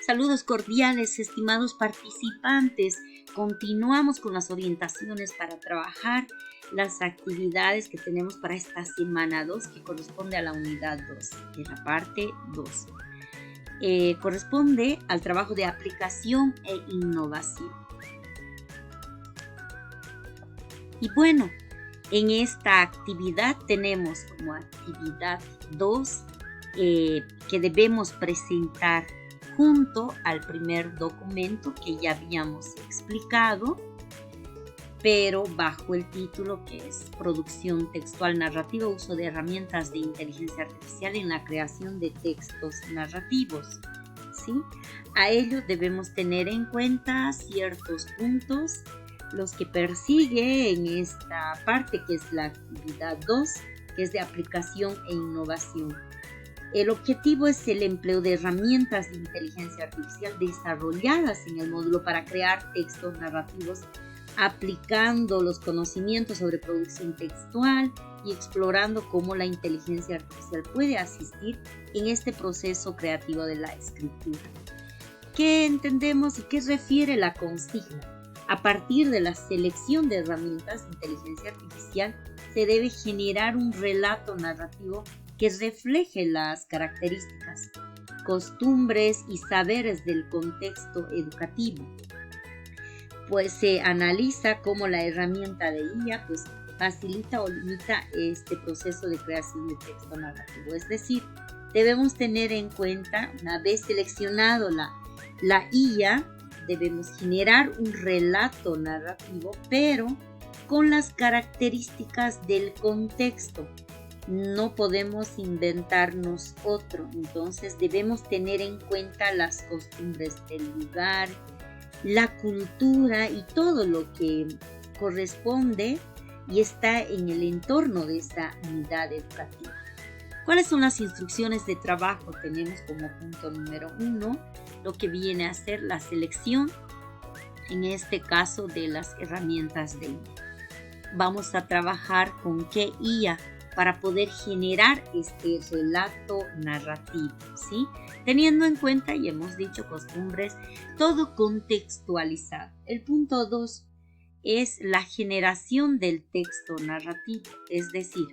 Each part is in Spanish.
Saludos cordiales, estimados participantes. Continuamos con las orientaciones para trabajar las actividades que tenemos para esta semana 2, que corresponde a la unidad 2, que es la parte 2. Corresponde al trabajo de aplicación e innovación. Y bueno, en esta actividad tenemos como actividad 2 que debemos presentar junto al primer documento que ya habíamos explicado, pero bajo el título que es Producción Textual Narrativa, uso de herramientas de inteligencia artificial en la creación de textos narrativos, ¿sí? A ello debemos tener en cuenta ciertos puntos, los que persigue en esta parte que es la actividad 2, que es de aplicación e innovación. El objetivo es el empleo de herramientas de inteligencia artificial desarrolladas en el módulo para crear textos narrativos, aplicando los conocimientos sobre producción textual y explorando cómo la inteligencia artificial puede asistir en este proceso creativo de la escritura. ¿Qué entendemos y qué refiere la consigna? A partir de la selección de herramientas de inteligencia artificial, se debe generar un relato narrativo que refleje las características, costumbres y saberes del contexto educativo. Pues se analiza cómo la herramienta de IA facilita o limita este proceso de creación de texto narrativo. Es decir, debemos tener en cuenta, una vez seleccionado la IA, debemos generar un relato narrativo, pero con las características del contexto. No podemos inventarnos otro, entonces debemos tener en cuenta las costumbres del lugar, la cultura y todo lo que corresponde y está en el entorno de esa unidad educativa. ¿Cuáles son las instrucciones de trabajo? Tenemos como punto número 1 lo que viene a ser la selección, en este caso de las herramientas de IA. Vamos a trabajar con qué IA para poder generar este relato narrativo, ¿sí? Teniendo en cuenta, y hemos dicho, costumbres, todo contextualizado. El punto 2 es la generación del texto narrativo, es decir,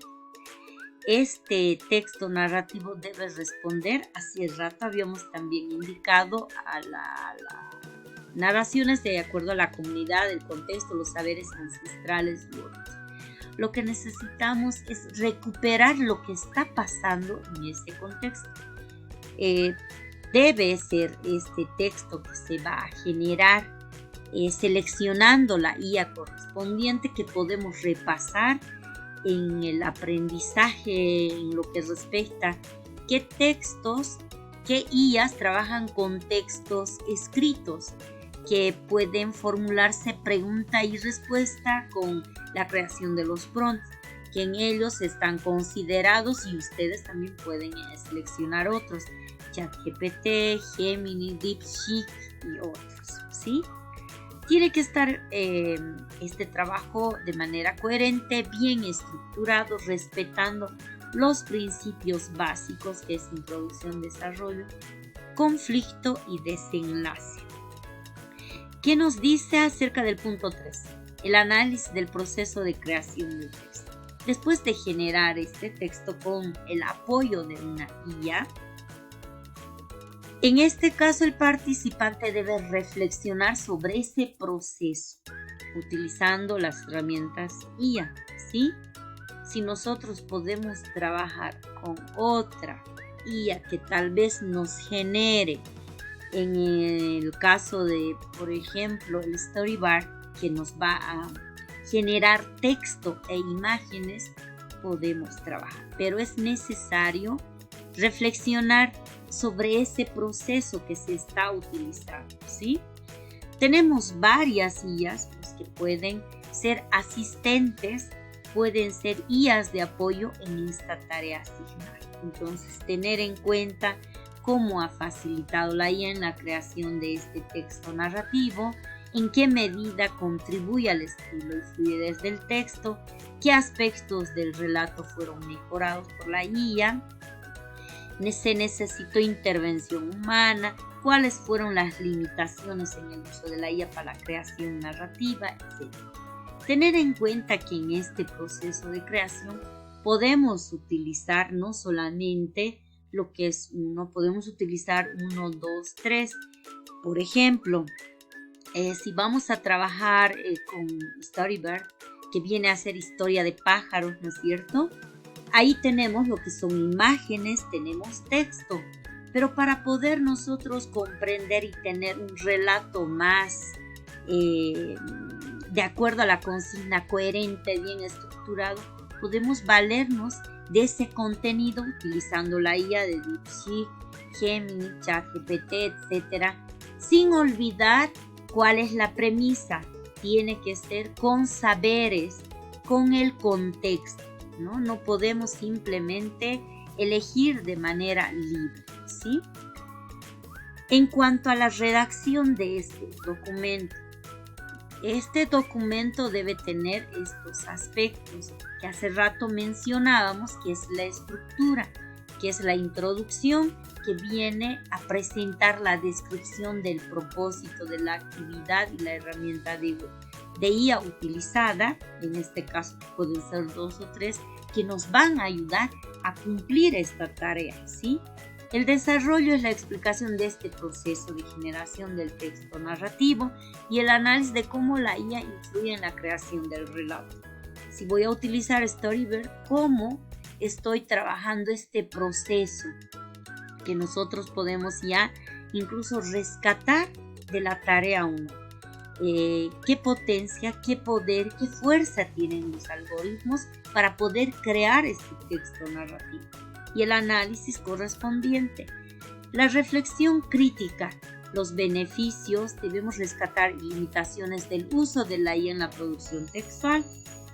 este texto narrativo debe responder, hace rato habíamos también indicado, a las narraciones de acuerdo a la comunidad, el contexto, los saberes ancestrales y otros. Lo que necesitamos es recuperar lo que está pasando en ese contexto. Debe ser este texto que se va a generar seleccionando la IA correspondiente que podemos repasar en el aprendizaje, en lo que respecta qué textos, qué IAs trabajan con textos escritos, que pueden formularse pregunta y respuesta con la creación de los prompts, que en ellos están considerados y ustedes también pueden seleccionar otros, ChatGPT, Gemini, DeepSeek y otros, ¿sí? Tiene que estar este trabajo de manera coherente, bien estructurado, respetando los principios básicos que es introducción, desarrollo, conflicto y desenlace. ¿Qué nos dice acerca del punto 3? El análisis del proceso de creación del texto. Después de generar este texto con el apoyo de una IA, en este caso el participante debe reflexionar sobre ese proceso utilizando las herramientas IA, ¿sí? Si nosotros podemos trabajar con otra IA que tal vez nos genere, en el caso de, por ejemplo, el Storybar, que nos va a generar texto e imágenes, podemos trabajar. Pero es necesario reflexionar sobre ese proceso que se está utilizando, ¿sí? Tenemos varias IAs que pueden ser asistentes, pueden ser IAs de apoyo en esta tarea asignada. Entonces, tener en cuenta cómo ha facilitado la IA en la creación de este texto narrativo, en qué medida contribuye al estilo y fluidez del texto, qué aspectos del relato fueron mejorados por la IA, se necesitó intervención humana, cuáles fueron las limitaciones en el uso de la IA para la creación narrativa, etc. Tener en cuenta que en este proceso de creación podemos utilizar no solamente lo que es uno, podemos utilizar 1, 2, 3. Por ejemplo, si vamos a trabajar con Storybird, que viene a ser historia de pájaros, ¿no es cierto? Ahí tenemos lo que son imágenes, tenemos texto, pero para poder nosotros comprender y tener un relato más de acuerdo a la consigna, coherente, bien estructurado, podemos valernos de ese contenido utilizando la IA de DeepSeek, Gemini, ChatGPT, etc., sin olvidar cuál es la premisa. Tiene que ser con saberes, con el contexto, ¿no? No podemos simplemente elegir de manera libre, ¿sí? En cuanto a la redacción de este documento debe tener estos aspectos que hace rato mencionábamos, que es la estructura, que es la introducción, que viene a presentar la descripción del propósito de la actividad y la herramienta de IA utilizada, en este caso pueden ser 2 o 3, que nos van a ayudar a cumplir esta tarea, ¿sí? El desarrollo es la explicación de este proceso de generación del texto narrativo y el análisis de cómo la IA influye en la creación del relato. Si voy a utilizar Storybird, ¿cómo estoy trabajando este proceso que nosotros podemos ya incluso rescatar de la tarea 1? ¿Qué potencia, qué poder, qué fuerza tienen los algoritmos para poder crear este texto narrativo? Y el análisis correspondiente. La reflexión crítica, los beneficios, debemos rescatar limitaciones del uso de la IA en la producción textual.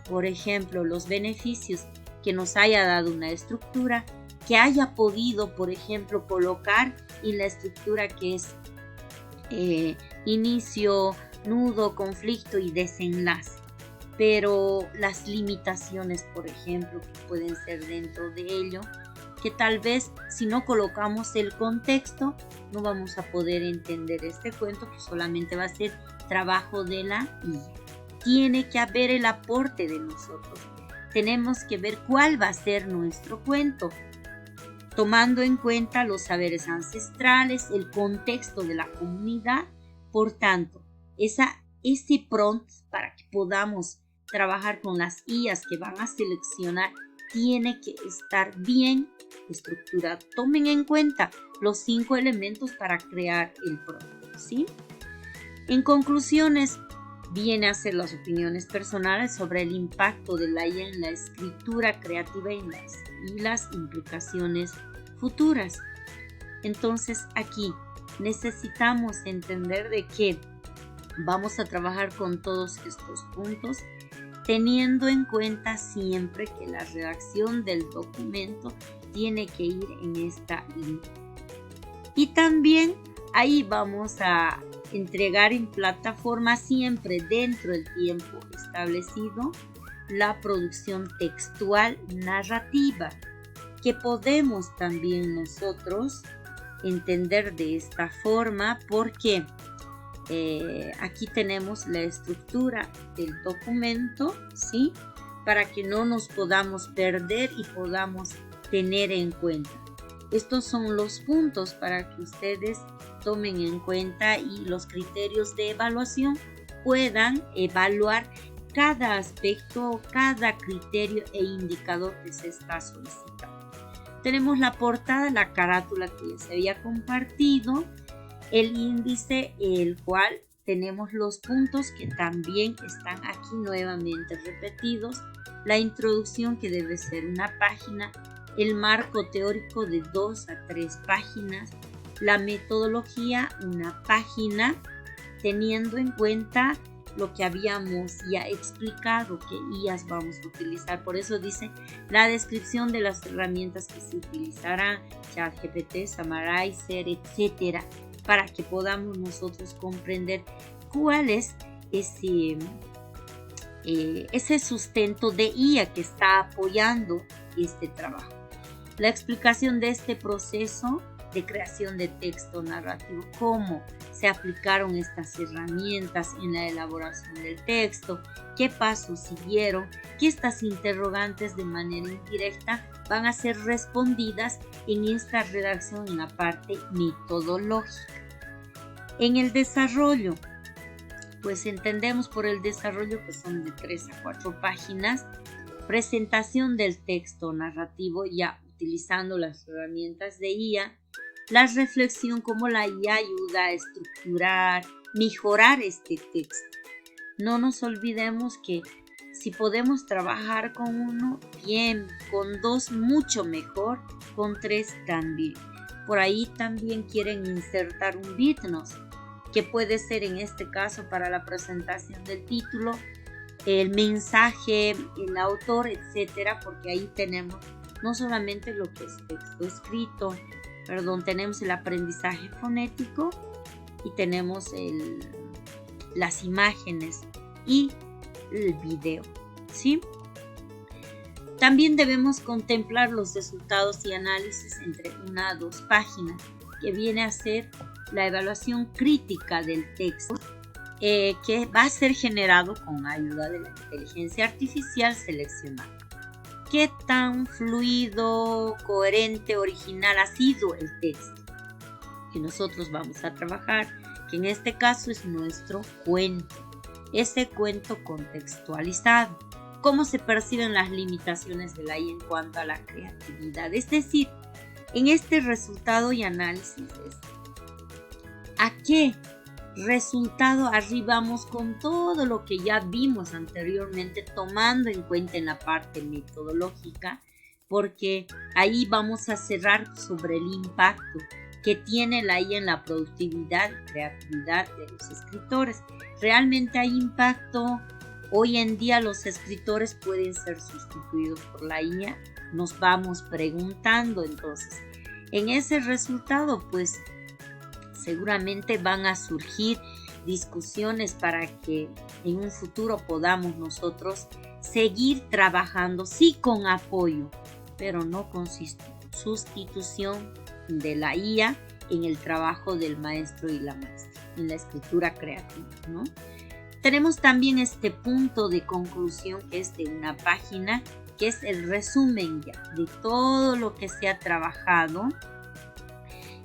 Por ejemplo, los beneficios que nos haya dado una estructura, que haya podido, por ejemplo, colocar en la estructura que es inicio, nudo, conflicto y desenlace. Pero las limitaciones, por ejemplo, que pueden ser dentro de ello, que tal vez si no colocamos el contexto no vamos a poder entender este cuento, que solamente va a ser trabajo de la IA. Tiene que haber el aporte de nosotros. Tenemos que ver cuál va a ser nuestro cuento, tomando en cuenta los saberes ancestrales, el contexto de la comunidad. Por tanto, ese prompt para que podamos trabajar con las IAs que van a seleccionar tiene que estar bien estructurado. Tomen en cuenta los 5 elementos para crear el prompt, ¿sí? En conclusiones, viene a ser las opiniones personales sobre el impacto de la IA en la escritura creativa y las implicaciones futuras. Entonces, aquí necesitamos entender de que vamos a trabajar con todos estos puntos, teniendo en cuenta siempre que la redacción del documento tiene que ir en esta línea. Y también ahí vamos a entregar en plataforma siempre dentro del tiempo establecido la producción textual narrativa, que podemos también nosotros entender de esta forma, porque aquí tenemos la estructura del documento, ¿sí? Para que no nos podamos perder y podamos tener en cuenta. Estos son los puntos para que ustedes tomen en cuenta y los criterios de evaluación puedan evaluar cada aspecto, cada criterio e indicador que se está solicitando. Tenemos la portada, la carátula que ya se había compartido, el índice, el cual tenemos los puntos que también están aquí nuevamente repetidos, la introducción que debe ser una página, el marco teórico de 2 a 3 páginas, la metodología una página, teniendo en cuenta lo que habíamos ya explicado, que IAs vamos a utilizar. Por eso dice la descripción de las herramientas que se utilizarán, ChatGPT, Summarizer, etcétera, para que podamos nosotros comprender cuál es ese sustento de IA que está apoyando este trabajo. La explicación de este proceso de creación de texto narrativo, cómo se aplicaron estas herramientas en la elaboración del texto, qué pasos siguieron, que estas interrogantes de manera indirecta van a ser respondidas en esta redacción en la parte metodológica. En el desarrollo, pues entendemos por el desarrollo que son de 3 a 4 páginas, presentación del texto narrativo ya utilizando las herramientas de IA, la reflexión como la IA ayuda a estructurar, mejorar este texto. No nos olvidemos que si podemos trabajar con uno, bien, con 2 mucho mejor, con 3 también. Por ahí también quieren insertar un bitnos, que puede ser en este caso para la presentación del título, el mensaje, el autor, etcétera, porque ahí tenemos no solamente lo que es texto escrito, tenemos el aprendizaje fonético y tenemos las imágenes y el video, ¿sí? También debemos contemplar los resultados y análisis entre 1 a 2 páginas, que viene a ser la evaluación crítica del texto, que va a ser generado con ayuda de la inteligencia artificial seleccionada. ¿Qué tan fluido, coherente, original ha sido el texto que nosotros vamos a trabajar? Que en este caso es nuestro cuento, ese cuento contextualizado. ¿Cómo se perciben las limitaciones de la IA en cuanto a la creatividad? Es decir, en este resultado y análisis, ¿a qué resultado arribamos con todo lo que ya vimos anteriormente, tomando en cuenta en la parte metodológica? Porque ahí vamos a cerrar sobre el impacto que tiene la IA en la productividad y creatividad de los escritores. ¿Realmente hay impacto? Hoy en día los escritores pueden ser sustituidos por la IA. Nos vamos preguntando entonces. En ese resultado, pues seguramente van a surgir discusiones para que en un futuro podamos nosotros seguir trabajando, sí con apoyo, pero no con sustitución de la IA en el trabajo del maestro y la maestra, en la escritura creativa, ¿no? Tenemos también este punto de conclusión que es de 1 página, que es el resumen ya de todo lo que se ha trabajado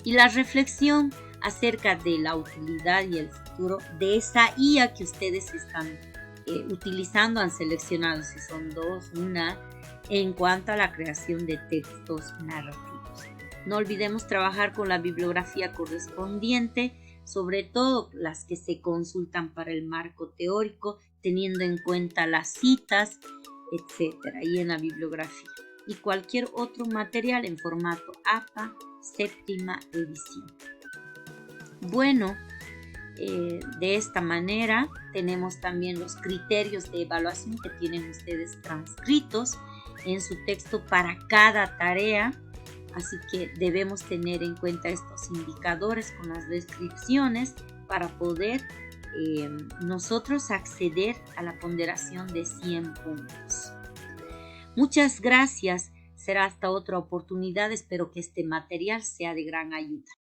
y la reflexión acerca de la utilidad y el futuro de esa IA que ustedes están utilizando, han seleccionado, si son 2, 1, en cuanto a la creación de textos narrativos. No olvidemos trabajar con la bibliografía correspondiente, sobre todo las que se consultan para el marco teórico, teniendo en cuenta las citas, etcétera, y en la bibliografía. Y cualquier otro material en formato APA, 7ª edición. Bueno, de esta manera tenemos también los criterios de evaluación que tienen ustedes transcritos en su texto para cada tarea. Así que debemos tener en cuenta estos indicadores con las descripciones para poder nosotros acceder a la ponderación de 100 puntos. Muchas gracias. Será hasta otra oportunidad. Espero que este material sea de gran ayuda.